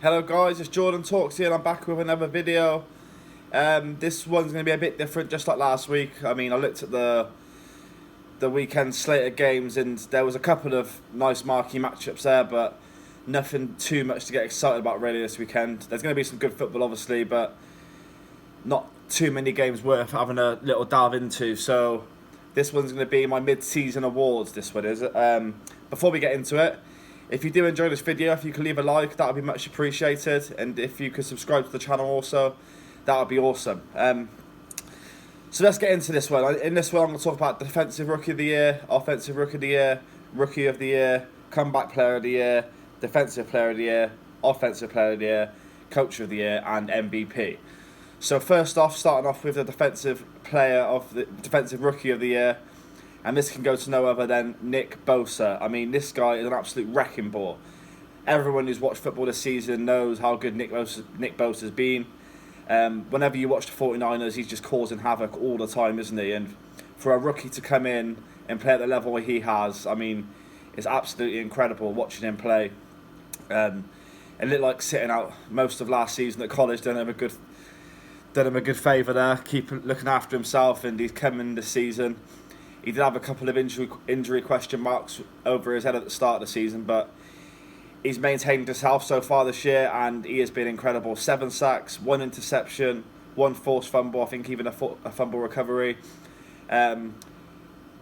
Hello guys, it's Jordan Talks here and I'm back with another video. This one's going to be a bit different, just like last week. I looked at the weekend slate of games and there was a couple of nice marquee matchups there, but nothing too much to get excited about really this weekend. There's going to be some good football obviously, but not too many games worth having a little dive into. So this one's going to be my mid-season awards, this one is. Before we get into it, if you do enjoy this video, if you could leave a like, that would be much appreciated. And if you could subscribe to the channel also, that would be awesome. So let's get into this one. In this one, I'm going to talk about Defensive Rookie of the Year, Offensive Rookie of the Year, Rookie of the Year, Comeback Player of the Year, Defensive Player of the Year, Offensive Player of the Year, Coach of the Year, and MVP. So first off, starting off with the Defensive Rookie of the Year. And this can go to no other than Nick Bosa. This guy is an absolute wrecking ball. Everyone who's watched football this season knows how good Nick Bosa's been. Whenever you watch the 49ers, he's just causing havoc all the time, isn't he? And for a rookie to come in and play at the level he has, it's absolutely incredible watching him play. It looked like sitting out most of last season at college done him a good favour there, keep looking after himself, and he's coming this season. He did have a couple of injury question marks over his head at the start of the season, but he's maintained himself so far this year, and he has been incredible. 7 sacks, 1 interception, 1 forced fumble, I think even a fumble recovery. The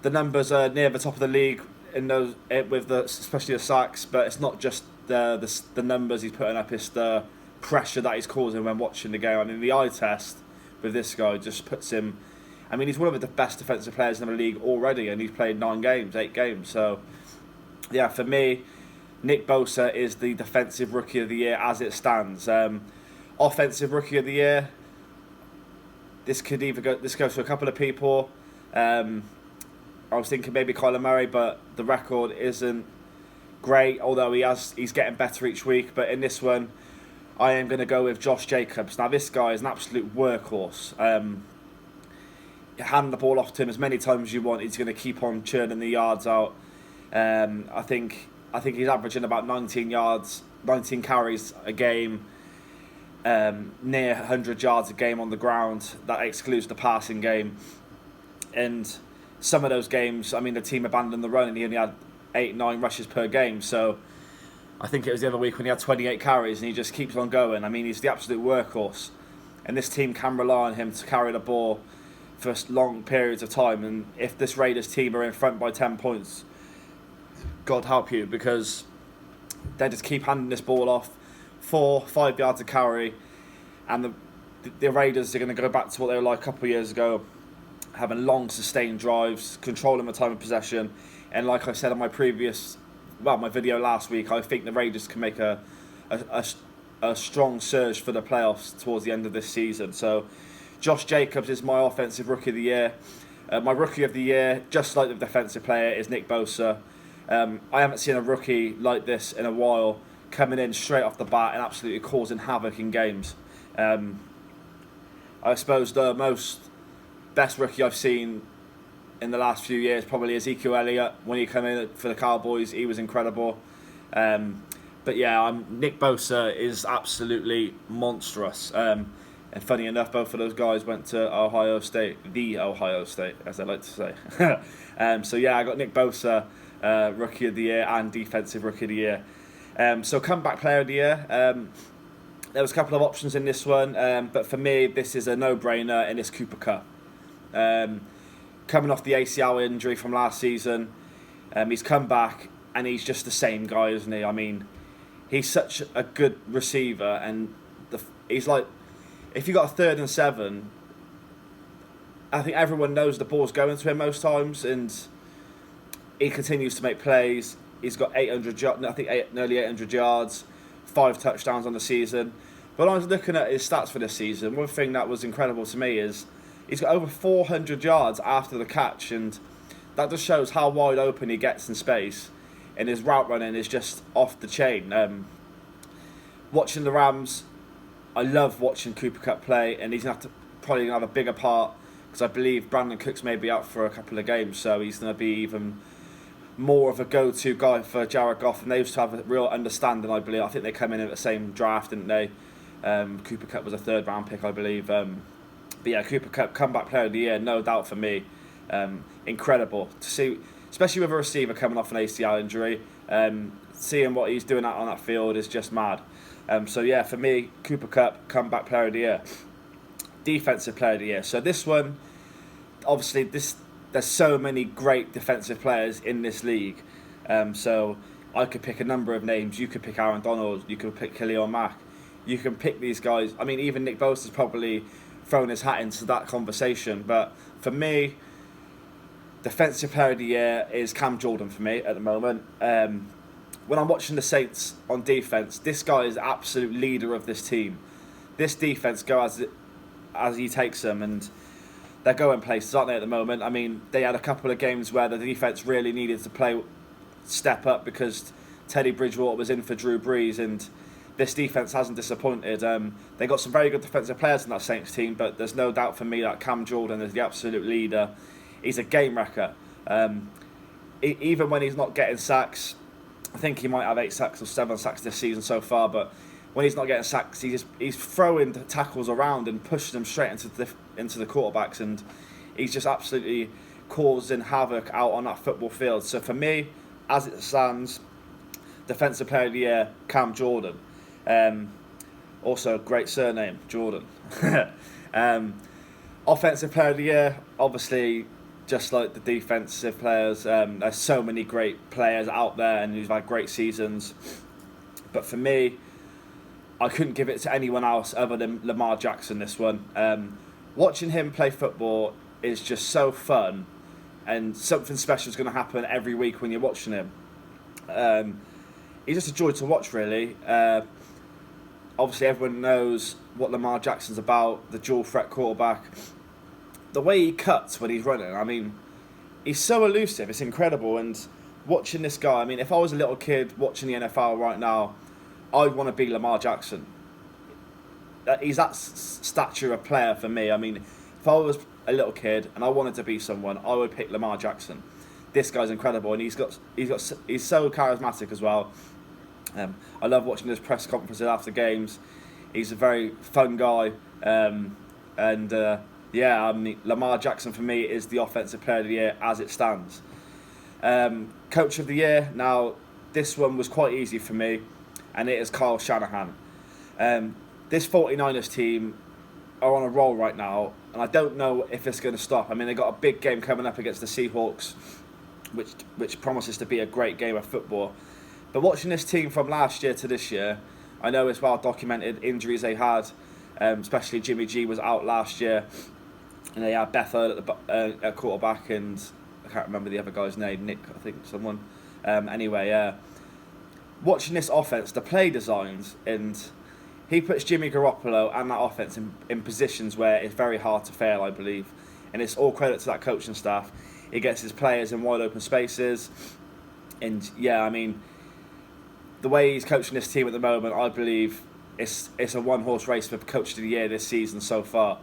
numbers are near the top of the league in those, especially the sacks, but it's not just the numbers he's putting up, it's the pressure that he's causing when watching the game. The eye test with this guy just puts him... he's one of the best defensive players in the league already, and he's played 8 games. So, yeah, for me, Nick Bosa is the Defensive Rookie of the Year as it stands. Offensive Rookie of the Year, this goes to a couple of people. I was thinking maybe Lamar, but the record isn't great, although he's getting better each week. But in this one, I am going to go with Josh Jacobs. Now, this guy is an absolute workhorse. Hand the ball off to him as many times as you want, he's going to keep on churning the yards out. I think he's averaging about 19 carries a game, near 100 yards a game on the ground. That excludes the passing game. And some of those games, the team abandoned the run and he only had 8-9 rushes per game. So I think it was the other week when he had 28 carries and he just keeps on going. He's the absolute workhorse. And this team can rely on him to carry the ball for long periods of time, and if this Raiders team are in front by 10 points, God help you, because they just keep handing this ball off 4-5 yards a carry, and the Raiders are going to go back to what they were like a couple of years ago, having long sustained drives, controlling the time of possession. And like I said in my video last week, I think the Raiders can make a strong surge for the playoffs towards the end of this season. So Josh Jacobs is my Offensive Rookie of the Year. My Rookie of the Year, just like the Defensive Player, is Nick Bosa. I haven't seen a rookie like this in a while, coming in straight off the bat and absolutely causing havoc in games. I suppose the best rookie I've seen in the last few years probably Ezekiel Elliott. When he came in for the Cowboys, he was incredible. But yeah, Nick Bosa is absolutely monstrous. And funny enough, both of those guys went to Ohio State, as they like to say. So yeah, I got Nick Bosa, Rookie of the Year and Defensive Rookie of the Year. So Comeback Player of the Year. There was a couple of options in this one, but for me, this is a no-brainer, and it's Cooper Kupp. Coming off the ACL injury from last season, he's come back, and he's just the same guy, isn't he? He's such a good receiver, and he's like... If you got a 3rd and 7, I think everyone knows the ball's going to him most times, and he continues to make plays. He's got nearly 800 yards, 5 touchdowns on the season. But I was looking at his stats for this season. One thing that was incredible to me is he's got over 400 yards after the catch, and that just shows how wide open he gets in space. And his route running is just off the chain. Watching the Rams, I love watching Cooper Kupp play, and he's probably going to have a bigger part, because I believe Brandon Cooks may be out for a couple of games, so he's going to be even more of a go-to guy for Jared Goff, and they used to have a real understanding, I believe. I think they come in at the same draft, didn't they? Cooper Kupp was a third-round pick, I believe. But yeah, Cooper Kupp, comeback player of the year, no doubt for me. Incredible to see, especially with a receiver coming off an ACL injury. Seeing what he's doing out on that field is just mad. So yeah, for me, Cooper Kupp, comeback player of the year. Defensive player of the year. So this one, obviously, there's so many great defensive players in this league. So I could pick a number of names. You could pick Aaron Donald. You could pick Khalil Mack. You can pick these guys. I mean, even Nick Bosa's probably thrown his hat into that conversation. But for me, defensive player of the year is Cam Jordan for me at the moment. When I'm watching the Saints on defense, this guy is the absolute leader of this team. This defense go as he takes them, and they're going places, aren't they, at the moment? I mean, they had a couple of games where the defense really needed to step up because Teddy Bridgewater was in for Drew Brees, and this defense hasn't disappointed. They got some very good defensive players in that Saints team, but there's no doubt for me that Cam Jordan is the absolute leader. He's a game wrecker. Even when he's not getting sacks, I think he might have 8 sacks or 7 sacks this season so far, but when he's not getting sacks, he's throwing tackles around and pushing them straight into the quarterbacks, and he's just absolutely causing havoc out on that football field. So for me, as it stands, defensive player of the year, Cam Jordan. Also, great surname, Jordan. Offensive player of the year, obviously, just like the defensive players, there's so many great players out there and who've had great seasons. But for me, I couldn't give it to anyone else other than Lamar Jackson this one. Watching him play football is just so fun, and something special is going to happen every week when you're watching him. He's just a joy to watch, really. Obviously, everyone knows what Lamar Jackson's about, the dual threat quarterback. The way he cuts when he's running, I mean, he's so elusive, it's incredible. And watching this guy, I mean, if I was a little kid watching the NFL right now, I'd want to be Lamar Jackson. He's that stature of player for me. I mean, if I was a little kid and I wanted to be someone, I would pick Lamar Jackson. This guy's incredible, and he's so charismatic as well. I love watching his press conferences after games. He's a very fun guy, yeah, I mean, Lamar Jackson for me is the offensive player of the year as it stands. Coach of the year, now this one was quite easy for me, and it is Kyle Shanahan. This 49ers team are on a roll right now, and I don't know if it's going to stop. I mean, they've got a big game coming up against the Seahawks, which promises to be a great game of football. But watching this team from last year to this year, I know it's well documented injuries they had, especially Jimmy G was out last year, and they had Bethel at quarterback, and I can't remember the other guy's name, Nick, I think, someone. Watching this offense, the play designs, and he puts Jimmy Garoppolo and that offense in positions where it's very hard to fail, I believe. And it's all credit to that coaching staff. He gets his players in wide open spaces. And yeah, I mean, the way he's coaching this team at the moment, I believe it's a one-horse race for Coach of the Year this season so far.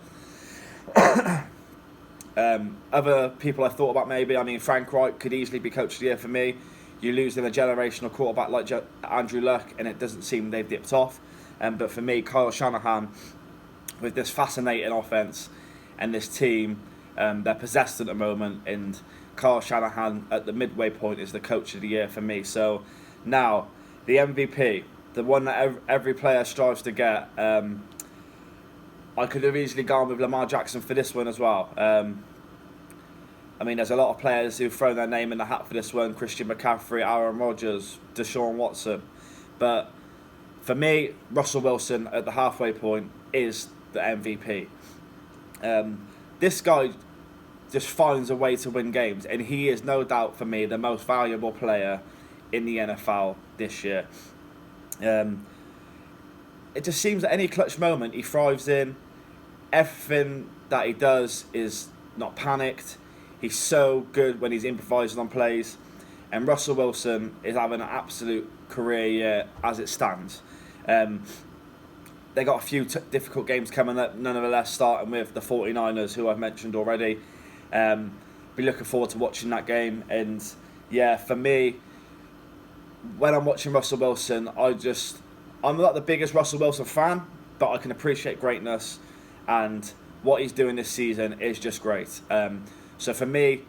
Other people I thought about maybe, I mean, Frank Reich could easily be Coach of the Year for me. You lose in a generational quarterback like Andrew Luck, and it doesn't seem they've dipped off. But for me, Kyle Shanahan, with this fascinating offense and this team, they're possessed at the moment, and Kyle Shanahan at the midway point is the Coach of the Year for me. So now, the MVP, the one that every player strives to get, I could have easily gone with Lamar Jackson for this one as well. I mean, there's a lot of players who've thrown their name in the hat for this one. Christian McCaffrey, Aaron Rodgers, Deshaun Watson. But for me, Russell Wilson at the halfway point is the MVP. This guy just finds a way to win games, and he is no doubt for me the most valuable player in the NFL this year. It just seems that any clutch moment he thrives in. Everything that he does is not panicked. He's so good when he's improvising on plays. And Russell Wilson is having an absolute career year as it stands. They got a few difficult games coming up, nonetheless, starting with the 49ers, who I've mentioned already. Be looking forward to watching that game. And yeah, for me, when I'm watching Russell Wilson, I'm not the biggest Russell Wilson fan, but I can appreciate greatness, and what he's doing this season is just great. So for me,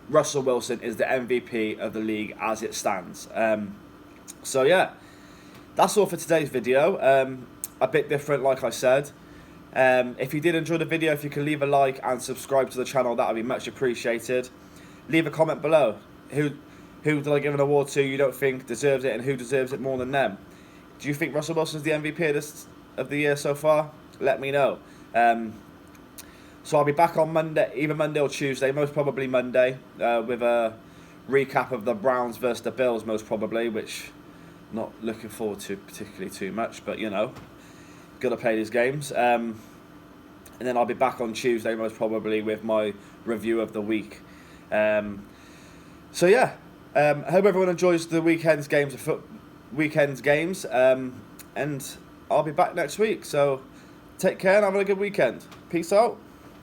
Russell Wilson is the MVP of the league as it stands. So yeah, that's all for today's video. A bit different, like I said. If you did enjoy the video, if you can leave a like and subscribe to the channel, that would be much appreciated. Leave a comment below. Who did I give an award to you don't think deserves it, and who deserves it more than them? Do you think Russell Wilson's the MVP of the year so far? Let me know. So I'll be back on Monday, either Monday or Tuesday, most probably Monday, with a recap of the Browns versus the Bills, most probably, which I'm not looking forward to particularly too much, but you know, got to play these games. And then I'll be back on Tuesday, most probably, with my review of the week. So yeah, I hope everyone enjoys the weekend's games, and I'll be back next week. So take care and have a good weekend. Peace out.